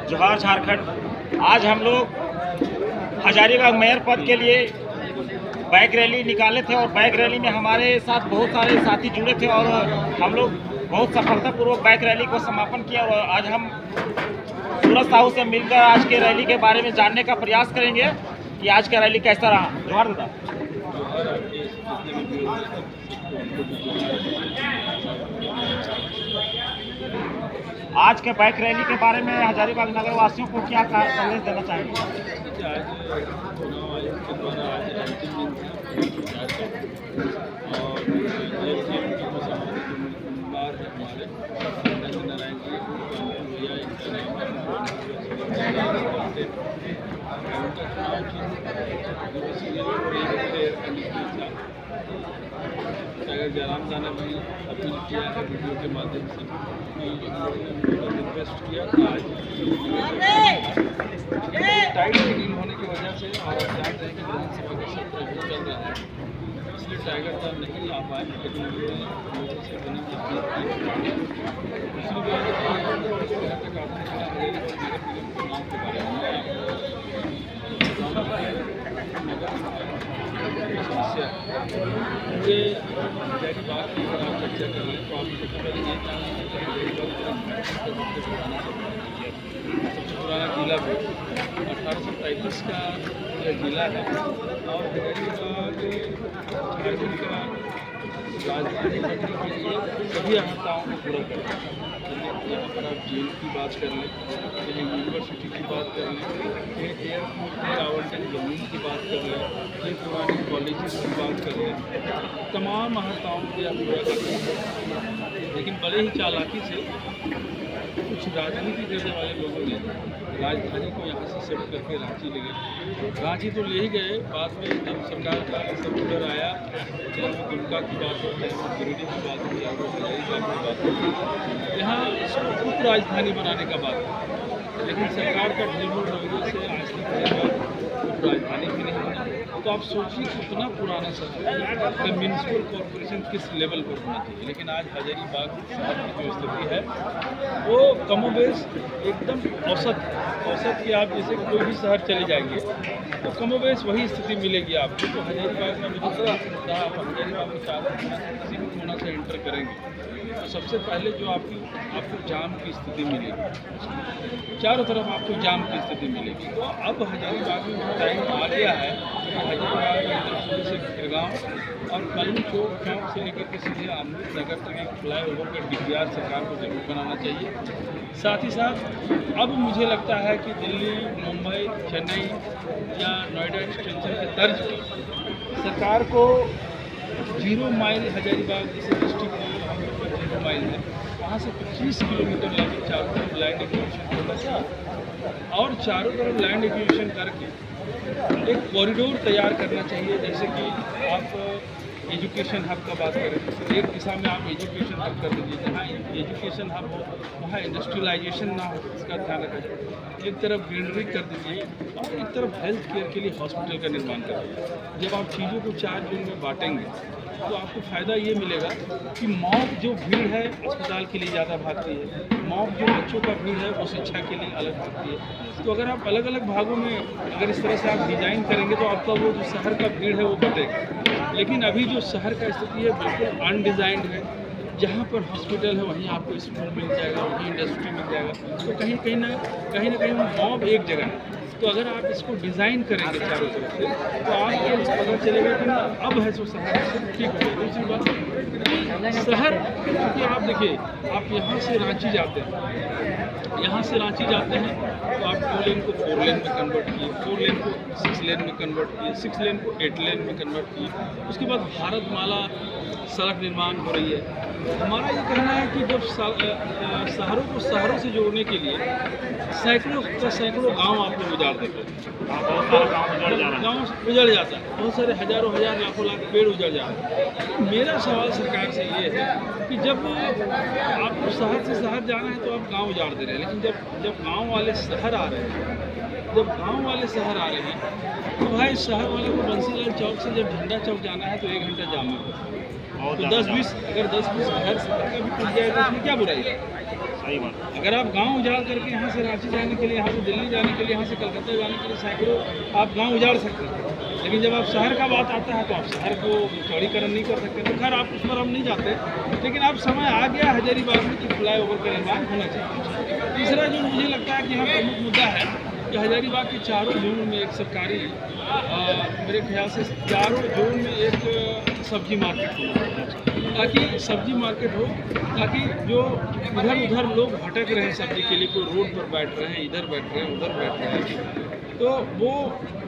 जोहार झारखंड। आज हम लोग हजारीबाग मेयर पद के लिए बाइक रैली निकाले थे और बाइक रैली में हमारे साथ बहुत सारे साथी जुड़े थे और हम लोग बहुत सफलतापूर्वक बाइक रैली को समापन किया। और आज हम सूरज साहू से मिलकर आज के रैली के बारे में जानने का प्रयास करेंगे कि आज का रैली कैसा रहा। जोहार दादा। आज के बाइक रैली के बारे में हजारीबाग नगर वासियों को क्या संदेश देना चाहेंगे? आज चुनाव आयोग के द्वारा आज अंतिम दिन था और उम्मीदवार है हमारे नारायण जी भैया उनका चुनाव टाइगर जयराम साहब ने भी अपील किया है वीडियो के माध्यम से रिक्वेस्ट किया कि आज टाइट शेड्यूल होने की वजह से और आप जानते हैं कि विधानसभा का सत्र चल रहा है, इसलिए टाइगर साहब नहीं आ पाए, लेकिन लोगों से बनी दूसरी बात तक आने के लिए चुनाव के बारे में समस्या मुझे हजारीबाग की अगर आप चर्चा कर लें तो आप सबसे पहले ये जानेंगे कि हजारीबाग सबसे पुराना जिला भी 1835 का यह जिला है और हजारीबाग झारखंड का राजधानी बनने के लिए सभी अहर्ताओं को पूरा करता है। यहाँ पर आप जेल की बात कर लें, कहीं यूनिवर्सिटी की बात कर लें, कहीं एयरपोर्ट के आवंटन जमीन की बात कर लें, कहीं पुरानी कॉलेजेस की बात कर लें, तमाम अहर्ताओं को आप पूरा करते हैं। लेकिन बड़े ही चालाकी से कुछ राजनीति करने वाले लोगों ने राजधानी को यहाँ से शिफ्ट करके रांची ले गए। रांची तो ले ही गए, बाद में जब सरकार का सर्कुलर आया, चाहे वो दुमका की बात हो, चाहे वो गिरिडीह की बात हो, चाहे वो हजारीबाग की बात हो, यहाँ इसको उप राजधानी बनाने का बात है। लेकिन सरकार का ढिलमुल रवैये से आज तक उप राजधानी भी नहीं बना। तो आप सोचिए कितना पुराना शहर का म्यूनिसिपल कॉरपोरेशन किस लेवल पर होना चाहिए। लेकिन आज हजारीबाग शहर की जो स्थिति है वो कमोबेश एकदम औसत की आप जैसे कोई भी शहर चले जाएंगे तो कमोबेश वही स्थिति मिलेगी आपको। तो हजारीबाग में मुझे आप हजारीबाग में किसी भी कोना से एंटर करेंगे तो सबसे पहले जो आपको जाम की स्थिति मिलेगी, चारों तरफ आपको जाम की स्थिति मिलेगी। तो अब हजारीबाग में टाइम आ गया है कि हजारीबाग से खिरगांव और कलम चौक से लेकर के सीधे अमृत नगर तक एक फ्लाईओवर का डीपीआर सरकार को जरूर बनाना चाहिए। साथ ही साथ अब मुझे लगता है कि दिल्ली, मुंबई, चेन्नई या नोएडा एक्सटेंशन के तर्ज पर सरकार को 0 माइल हजारीबाग जैसे डिस्ट्रिक्ट हम लोग का 0 माइल है, वहाँ से 25 किलोमीटर लगे चारों तरफ लैंड एक्विजिशन होगा और चारों तरफ लैंड एक्विजिशन करके एक कॉरिडोर तैयार करना चाहिए। जैसे कि आप एजुकेशन हब का बात करें, एक दिशा में आप एजुकेशन हब कर दीजिए, जहाँ एजुकेशन हब हो वहाँ इंडस्ट्रियलाइजेशन ना हो, इसका ध्यान रखा जाए। एक तरफ ग्रीनरी कर दीजिए और एक तरफ हेल्थ केयर के लिए हॉस्पिटल का निर्माण कर दीजिए। जब आप चीज़ों को 4 जोन में बांटेंगे तो आपको फ़ायदा ये मिलेगा कि मॉब जो भीड़ है अस्पताल के लिए ज़्यादा भागती है, मॉब जो बच्चों का भीड़ है वो शिक्षा के लिए अलग भागती है। तो अगर आप अलग अलग भागों में अगर इस तरह से आप डिज़ाइन करेंगे तो आपका वो जो शहर का भीड़ है वो बटेगा। लेकिन अभी जो शहर का स्थिति है बिल्कुल अनडिज़ाइंड है, जहाँ पर हॉस्पिटल है वहीं आपको स्कूल मिल जाएगा, वहीं इंडस्ट्री मिल जाएगा। तो कहीं ना कहीं मॉब एक जगह है। तो अगर आप इसको डिज़ाइन करेंगे चारों तरफ से तो आपको पता चलेगा कि अब है जो शहर ठीक हो गया। दूसरी बात शहर, क्योंकि आप देखिए आप यहाँ से रांची जाते हैं तो आप 2 लेन को 4 लेन में कन्वर्ट किए, 4 लेन को 6 लेन में कन्वर्ट किए, 6 लेन को 8 लेन में कन्वर्ट किए। उसके बाद भारतमाला सड़क निर्माण हो रही है। हमारा ये कहना है कि जब शहरों को शहरों से जोड़ने के लिए सैकड़ों गांव आप लोग उजाड़ देते हैं, गाँव उजड़ जाता है, बहुत सारे हजारों हजार लाखों लाख पेड़ उजड़ जाते हैं। मेरा सवाल सरकार से ये है कि जब आपको शहर से शहर जाना है तो आप गांव उजाड़ दे रहे हैं, लेकिन जब गांव वाले शहर आ रहे हैं तो भाई शहर वाले को बंसीलाल चौक से जब झंडा चौक जाना है तो 1 घंटा जाम में तो 10-20 घर शहर का भी टूट जाए तो उसमें क्या बुराई है। सही बात। अगर आप गांव उजाड़ करके यहाँ से रांची जाने के लिए, यहाँ से दिल्ली जाने के लिए, यहाँ से कलकत्ता जाने के लिए सैकड़ों आप गांव उजाड़ सकते हैं, लेकिन जब आप शहर का बात आता है तो आप शहर को चौड़ीकरण नहीं कर सकते। तो खैर आप उस पर हम नहीं जाते, लेकिन अब समय आ गया हजारीबाग में कि फ्लाईओवर का निर्माण होना चाहिए। तीसरा जो मुझे लगता है कि यहाँ प्रमुख मुद्दा है कि हजारीबाग के चारों जोन में एक सरकारी, मेरे ख्याल से चारों जोन में एक सब्जी मार्केट हो, ताकि सब्जी मार्केट हो, ताकि जो इधर उधर लोग भटक रहे हैं सब्जी के लिए, कोई रोड पर बैठ रहे हैं, इधर बैठ रहे हैं, उधर बैठ रहे हैं, तो वो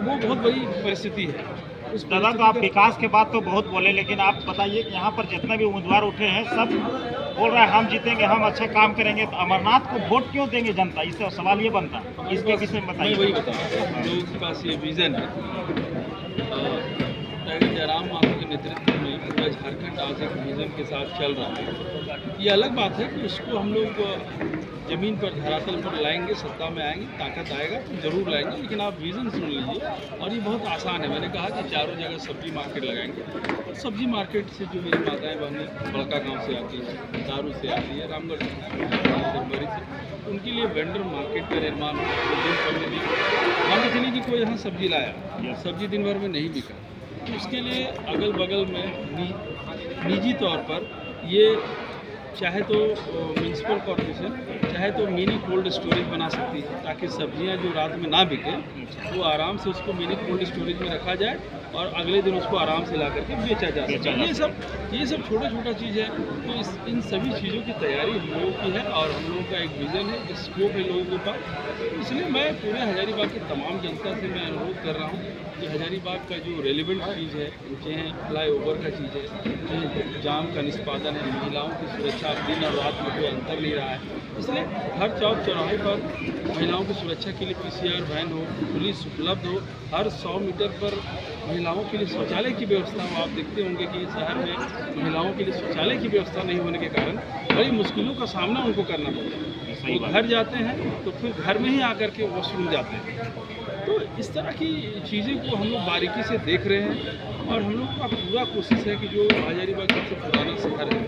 बहुत बड़ी परिस्थिति है। दादा, तो आप विकास के बाद तो बहुत बोले, लेकिन आप बताइए कि यहाँ पर जितने भी उम्मीदवार उठे हैं सब बोल रहे हैं हम जीतेंगे, हम अच्छा काम करेंगे, तो अमरनाथ को वोट क्यों देंगे जनता? इससे सवाल ये बनता है, इसके विषय में बताइए। वही बताऊँ, लोगों के पास ये विज़न है, टाइगर जयराम माथुर के नेतृत्व में पूरा झारखंड आज एक विज़न के साथ चल रहा है। ये अलग बात है कि उसको हम लोग ज़मीन पर, धरातल पर लाएंगे, सत्ता में आएंगे, ताकत आएगा तो जरूर लाएंगे, लेकिन आप विज़न सुन लीजिए। और ये बहुत आसान है। मैंने कहा कि चारों जगह सब्जी मार्केट लगाएंगे, और सब्जी मार्केट से जो मेरी माताएं बहनें बड़का गांव से आती है, दारू से आती है, रामगढ़ जनवरी से, उनके लिए वेंडर मार्केट का निर्माण हो। मान के चलिए कि कोई यहाँ सब्जी लाया, सब्जी दिन भर में नहीं बिका, तो उसके लिए अगल बगल में निजी तौर पर ये चाहे तो म्यूनसिपल कॉर्पोरेशन, चाहे तो मिनी कोल्ड स्टोरेज बना सकती है, ताकि सब्जियां जो रात में ना बिके वो आराम से उसको मिनी कोल्ड स्टोरेज में रखा जाए और अगले दिन उसको आराम से ला करके बेचा जा सके। ये सब छोटा चीज़ है। तो इन सभी चीज़ों की तैयारी हम लोगों की है, और हम लोगों का एक विज़न है, स्कोप है लोगों के पास। इसलिए मैं पूरे हजारीबाग की तमाम जनता से मैं अनुरोध कर रहा हूँ कि हजारीबाग का जो रेलिवेंट चीज़ है, चाहे फ्लाईओवर का चीज़ है, चाहे जाम का निष्पादन है, महिलाओं की सुरक्षा, दिन और रात में कोई अंतर नहीं रहा है, इसलिए हर चौक चौराहे पर महिलाओं की सुरक्षा के लिए PCR वैन हो, पुलिस उपलब्ध हो, हर 100 मीटर पर महिलाओं के लिए शौचालय की व्यवस्था हो। आप देखते होंगे कि शहर में महिलाओं के लिए शौचालय की व्यवस्था नहीं होने के कारण बड़ी मुश्किलों का सामना उनको करना पड़ता है। वो घर जाते हैं तो फिर घर में ही आकर के वॉशरूम जाते हैं। तो इस तरह की चीज़ें को हम लोग बारीकी से देख रहे हैं, और हम लोग का पूरा कोशिश है कि जो हजारीबाग सबसे पुराना शहर है,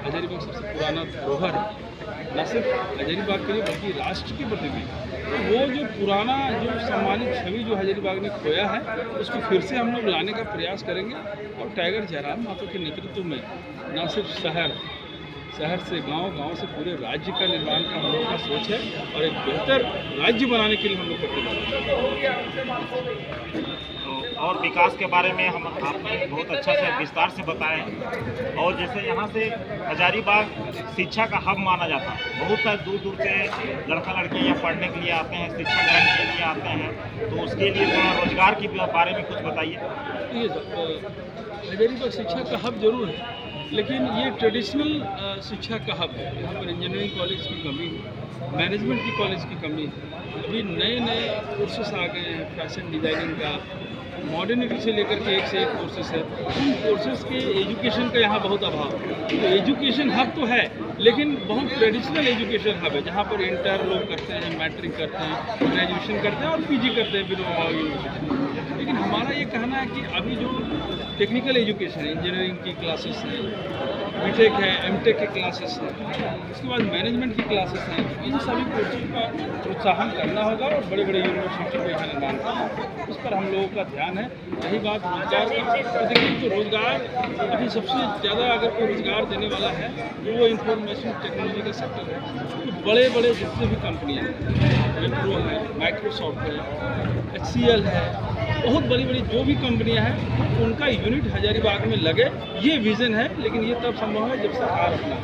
हजारीबाग सबसे पुराना धरोहर है, न सिर्फ हजारीबाग के लिए बल्कि राष्ट्र के प्रति भी, तो वो जो पुराना जो सम्मानित छवि जो हजारीबाग ने खोया है, उसको फिर से हम लोग लाने का प्रयास करेंगे। और टाइगर जयराम माथुर के नेतृत्व में न सिर्फ शहर से गांव, गांव से पूरे राज्य का निर्माण का हम लोग का सोच है, और एक बेहतर राज्य बनाने के लिए हम लोग प्रतिबद्ध हैं। और विकास के बारे में आपने बहुत अच्छा से विस्तार से बताया है। और जैसे यहाँ से हजारीबाग शिक्षा का हब माना जाता है, बहुत सारे दूर दूर से लड़का लड़कियाँ यहाँ पढ़ने के लिए आते हैं, शिक्षा ग्रहण के लिए आते हैं, तो उसके लिए थोड़ा रोजगार के बारे में कुछ बताइए। हजारीबाग शिक्षा का हब जरूर है, लेकिन ये ट्रेडिशनल शिक्षा का हब है। यहाँ पर इंजीनियरिंग कॉलेज की कमी है, मैनेजमेंट की कॉलेज की कमी है। अभी नए कोर्सेस आ गए हैं, फैशन डिज़ाइनिंग का, मॉडर्निटी से लेकर के एक से एक कोर्सेस है। उन कोर्सेस के एजुकेशन का यहाँ बहुत अभाव है। तो एजुकेशन हब तो है, लेकिन बहुत ट्रेडिशनल एजुकेशन हब है, जहाँ पर इंटर लोग करते हैं, मैट्रिक करते हैं, ग्रेजुएशन करते हैं और PG करते हैं बिना यूनिवर्सिटी। लेकिन हमारा ये कहना है कि अभी जो टेक्निकल एजुकेशन है, इंजीनियरिंग की क्लासेस हैं, BTech है, MTech की क्लासेस हैं, उसके बाद मैनेजमेंट की क्लासेस हैं, इन सभी कोर्सेज का प्रोत्साहन करना होगा और बड़े बड़े यूनिवर्सिटी को यहाँ निर्माण करना होगा। उस पर हम लोगों का ध्यान है। रही बात रोजगार की, तो देखिए तो रोजगार अभी सबसे ज़्यादा अगर कोई रोजगार देने वाला है तो वो इंफॉर्मेशन टेक्नोलॉजी का सेक्टर है। तो बड़े बड़े जितने भी कंपनियाँ हैं, विप्रो है, माइक्रोसॉफ्ट है, HCL है, बहुत बड़ी बड़ी जो भी कंपनियां हैं, उनका यूनिट हजारीबाग में लगे, ये विज़न है। लेकिन ये तब संभव है जब सरकार अपना।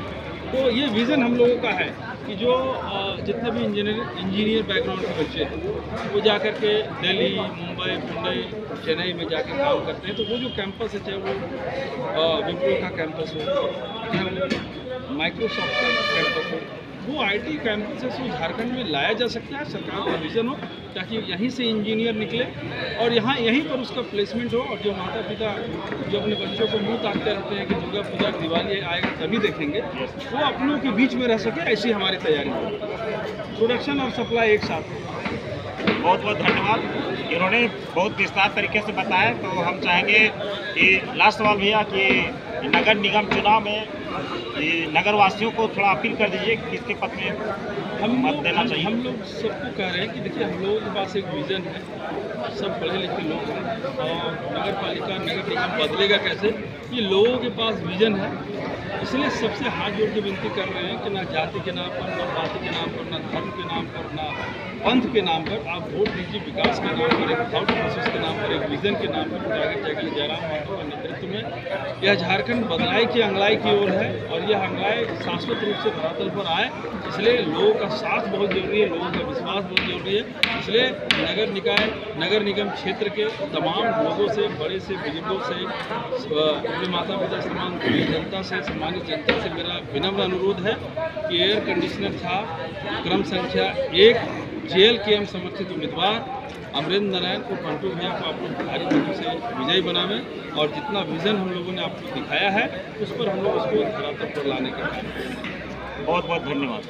तो ये विज़न हम लोगों का है कि जो जितने भी इंजीनियर बैकग्राउंड के बच्चे हैं, वो जा कर के दिल्ली, मुंबई, पुणे, चेन्नई में जाके काम करते हैं। तो वो जो कैंपस है, चाहे वो विप्रो का कैंपस हो, चाहे माइक्रोसॉफ्ट का कैंपस हो, वो IT कैंपस को झारखंड में लाया जा सकता है। सरकार का विज़न हो ताकि यहीं से इंजीनियर निकले और यहीं पर उसका प्लेसमेंट हो। और जो माता पिता जो अपने बच्चों को मुंह ताकते रहते हैं कि दुर्गा पूजा, दिवाली आएगा तभी देखेंगे, वो अपनों के बीच में रह सके, ऐसी हमारी तैयारी है। प्रोडक्शन और सप्लाई एक साथ। बहुत बहुत धन्यवाद। इन्होंने बहुत विस्तार तरीके से बताया। तो हम चाहेंगे कि लास्ट सवाल भैया कि नगर निगम चुनाव में ये नगर वासियों को थोड़ा अपील कर दीजिए कि किसके पक्ष में मत देना चाहिए। हम लोग सबको कह रहे हैं कि देखिए, हम लोगों के पास एक विज़न है, सब पढ़े लिखे लोग हैं और नगर पालिका नगर निगम बदलेगा कैसे, ये लोगों के पास विज़न है। इसलिए सबसे हाथ जोड़ के विनती कर रहे हैं कि ना जाति के नाम पर, ना पार्टी के नाम पर, ना धर्म के नाम पर, ना पंथ के नाम पर आप वोट दीजिए। विकास के नाम पर, एक थॉट प्रोसेस के नाम पर, एक विज़न के नाम पर आगे चल जयराम महतो के नेतृत्व में यह झारखंड बदलाई की अंगड़ाई की ओर है और यह अंगड़ाई शाश्वत रूप से धरातल पर आए। इसलिए लोगों का साथ बहुत जरूरी है, लोगों का विश्वास बहुत जरूरी है। इसलिए नगर निकाय नगर निगम क्षेत्र के तमाम लोगों से, बड़े से बुजुर्गों से, माता पिता समान जनता से, सामान्य जनता से मेरा विनम्र अनुरोध है कि एयर कंडीशनर था क्रम संख्या 1 JLKM समर्थित उम्मीदवार अमरेंद्र नारायण को पंटू भैया को आप लोग भारी मतों से विजयी बनावें और जितना विज़न हम लोगों ने आपको दिखाया है उस पर हम लोग उसको धरातल पर लाने का काम करें। बहुत बहुत धन्यवाद।